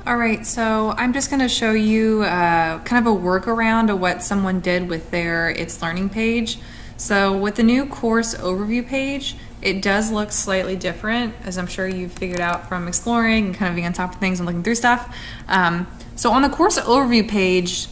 All right, so I'm just going to show you kind of a workaround of what someone did with their It's Learning page. So with the new course overview page, it does look slightly different, as I'm sure you've figured out from exploring and kind of being on top of things and looking through stuff. So on the course overview page,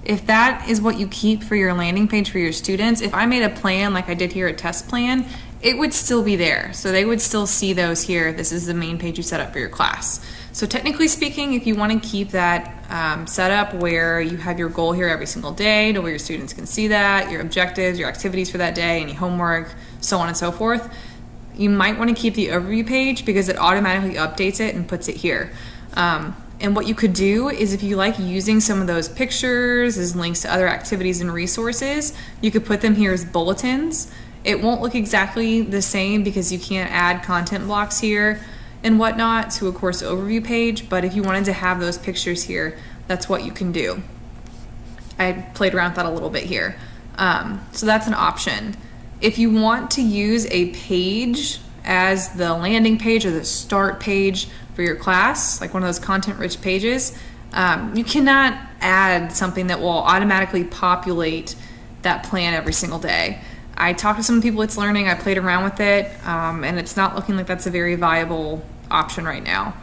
if that is what you keep for your landing page for your students, if I made a plan like I did here, a test plan, it would still be there. So they would still see those here. This is the main page you set up for your class. So technically speaking, if you want to keep that set up where you have your goal here every single day to where your students can see that, your objectives, your activities for that day, any homework, so on and so forth, you might want to keep the overview page because it automatically updates it and puts it here. And what you could do is if you like using some of those pictures as links to other activities and resources, you could put them here as bulletins. It won't look exactly the same because you can't add content blocks here and whatnot to a course overview page, but if you wanted to have those pictures here, that's what you can do. I played around with that a little bit here. So that's an option. If you want to use a page as the landing page or the start page for your class, like one of those content-rich pages, you cannot add something that will automatically populate that plan every single day. I talked to some people It's Learning, I played around with it, and it's not looking like that's a very viable option right now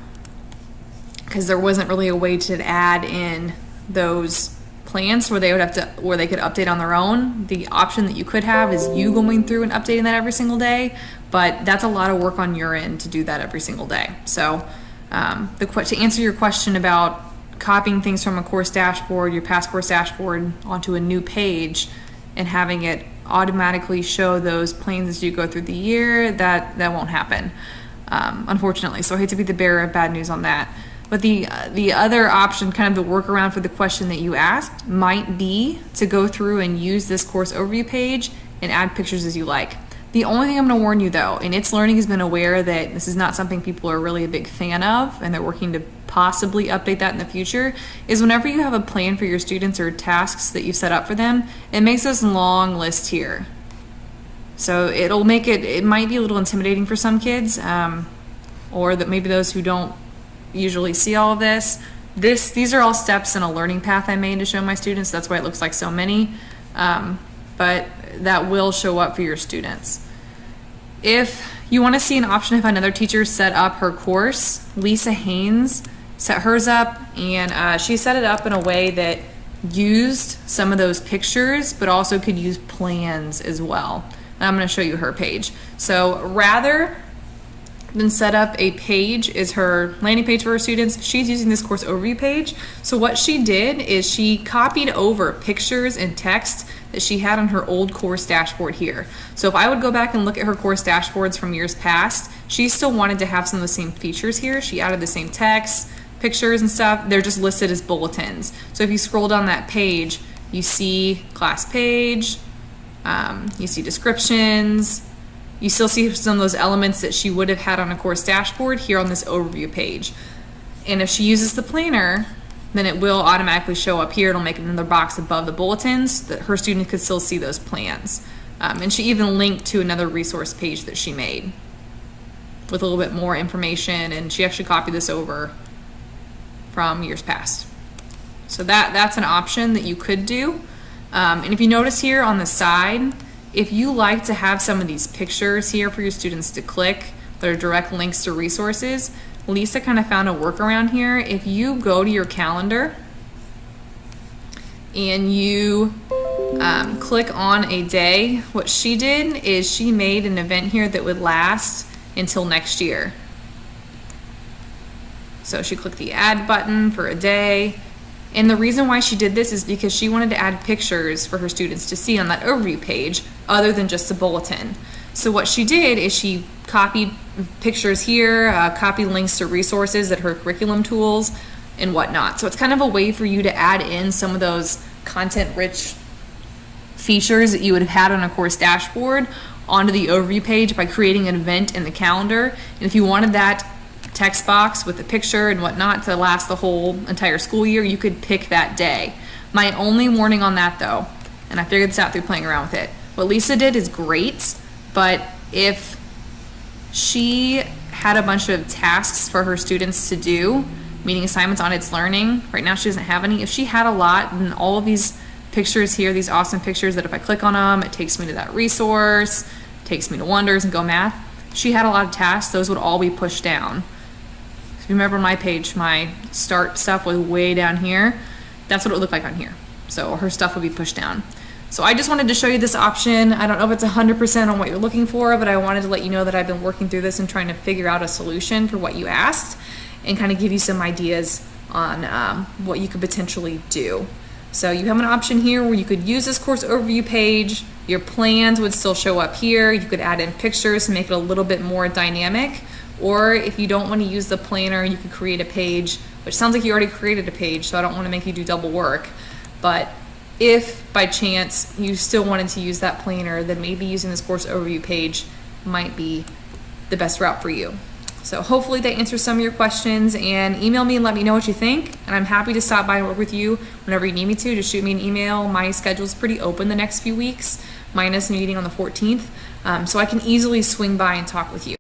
because there wasn't really a way to add in those plans where they could update on their own. The option that you could have is you going through and updating that every single day, but that's a lot of work on your end to do that every single day. So to answer your question about copying things from a course dashboard, your past course dashboard, onto a new page and having it automatically show those plans as you go through the year, that won't happen, unfortunately. So I hate to be the bearer of bad news on that. But the other option, kind of the workaround for the question that you asked, might be to go through and use this course overview page and add pictures as you like. The only thing I'm going to warn you though, and It's Learning has been aware that this is not something people are really a big fan of, and they're working to possibly update that in the future, is whenever you have a plan for your students or tasks that you've set up for them, it makes this long list here. So it might be a little intimidating for some kids, or that maybe those who don't usually see all of this. These are all steps in a learning path I made to show my students. That's why it looks like so many. But that will show up for your students. If you want to see an option if another teacher set up her course, Lisa Haynes set hers up, and she set it up in a way that used some of those pictures but also could use plans as well. And I'm going to show you her page. So rather than set up a page is her landing page for her students, she's using this course overview page. So what she did is she copied over pictures and text that she had on her old course dashboard here. So if I would go back and look at her course dashboards from years past, she still wanted to have some of the same features here. She added the same text, pictures and stuff. They're just listed as bulletins. So if you scroll down that page, you see class page, you see descriptions, you still see some of those elements that she would have had on a course dashboard here on this overview page. And if she uses the planner, then it will automatically show up here. It'll make another box above the bulletins that her student could still see those plans. And she even linked to another resource page that she made with a little bit more information, and she actually copied this over from years past. So that's an option that you could do. And if you notice here on the side, if you like to have some of these pictures here for your students to click that are direct links to resources, Lisa kind of found a workaround here. If you go to your calendar and you click on a day, what she did is she made an event here that would last until next year. So she clicked the add button for a day. And the reason why she did this is because she wanted to add pictures for her students to see on that overview page other than just a bulletin. So what she did is she copied pictures here, copied links to resources that her curriculum tools and whatnot. So it's kind of a way for you to add in some of those content-rich features that you would have had on a course dashboard onto the overview page by creating an event in the calendar. And if you wanted that text box with the picture and whatnot to last the whole entire school year, you could pick that day. My only warning on that though, and I figured this out through playing around with it, what Lisa did is great, but if she had a bunch of tasks for her students to do meeting assignments on It's Learning. Right now she doesn't have any. If she had a lot, and all of these pictures here, these awesome pictures that if I click on them, it takes me to that resource, takes me to Wonders and Go Math. If she had a lot of tasks, those would all be pushed down. If you remember my page, my start stuff was way down here. That's what it would look like on here. So her stuff would be pushed down. So I just wanted to show you this option. I don't know if it's 100% on what you're looking for, but I wanted to let you know that I've been working through this and trying to figure out a solution for what you asked and kind of give you some ideas on what you could potentially do. So you have an option here where you could use this course overview page. Your plans would still show up here. You could add in pictures to make it a little bit more dynamic. Or if you don't want to use the planner, you could create a page, which sounds like you already created a page, so I don't want to make you do double work. But if by chance you still wanted to use that planner, then maybe using this course overview page might be the best route for you. So hopefully that answers some of your questions, and email me and let me know what you think. And I'm happy to stop by and work with you whenever you need me to. Just shoot me an email. My schedule's pretty open the next few weeks, minus a meeting on the 14th. So I can easily swing by and talk with you.